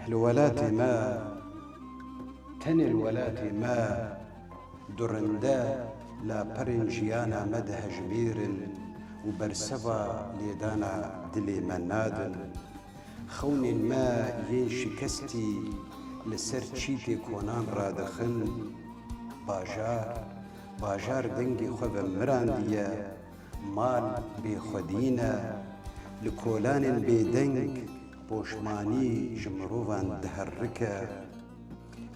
الولات ما تن الولات ما درندا لا برنجيانا مده جبير وبرسبا ليدانا دلي مناد خون ما ين شكستي لسر تشيتي كونان رادخن باجار دنگي خوب مراندية مال بخدينا لكولان بيدنگ بوشماني جمروفان دهركة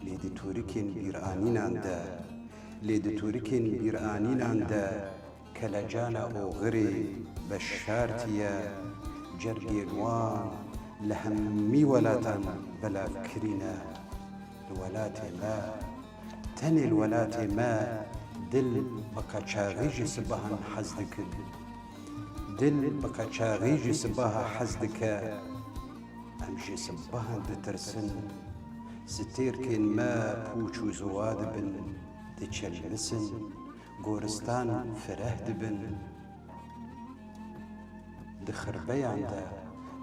ليد توركين بيرانينان دا ليد توركين بيرانينان دا كلاجانا اوغري بشارتيا جرجيروان لهمي ولاتان بلا فكرينا الولات ما تني الولات ما دل بكاتشاغيجي سباهن حزدك دل بكاتشاغيجي سباها حزدك امشي سباهن دترسن ستيركن ما بوچو زواد بن دچلمسن گورستان فرهد بن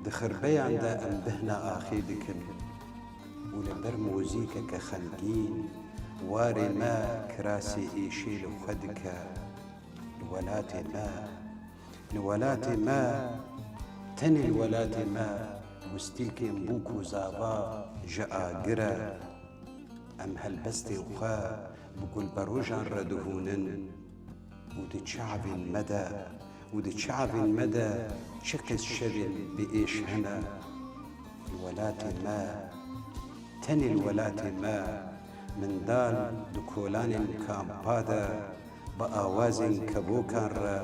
دخربيان دا ام بهنا آخيدكن ولبر موزيكا كخلقين واري ما كراسي ايشيل وخدك الولات ما تني الولات ما وستيلكي مبوكو زابا جاء قرا ام هلبستي وخا بقول بروجان ردهونن ودي شعب مدى شكس شبل بإيش هنا الولات ما تني الولات ما من دال دكولان الكامبادا بآواز كبوكان را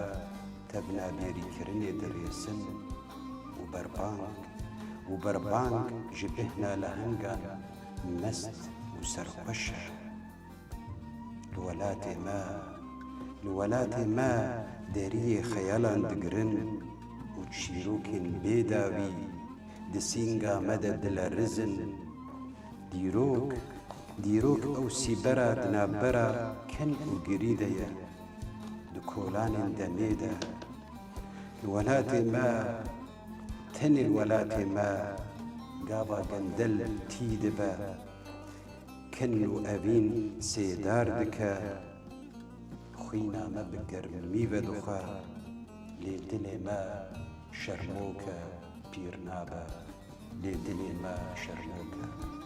تبنا بيري كرني دريسن وبربانك جبهنا لهنغا مست وسرقشة الولات ما داري خيالان دقرن وتشيروكين بيداوي دسينغا مدى دلارزن ديروك او سيبرا دنابرا كن وقريديا دكولان دميدا الولات ما تني الولات ما قابا قندل تيدبا كنو أبين سيدار دكا خوينا ما بقر ميبا دخا لدلي ما شرموكا بيرنابا لدلي ما شرموكا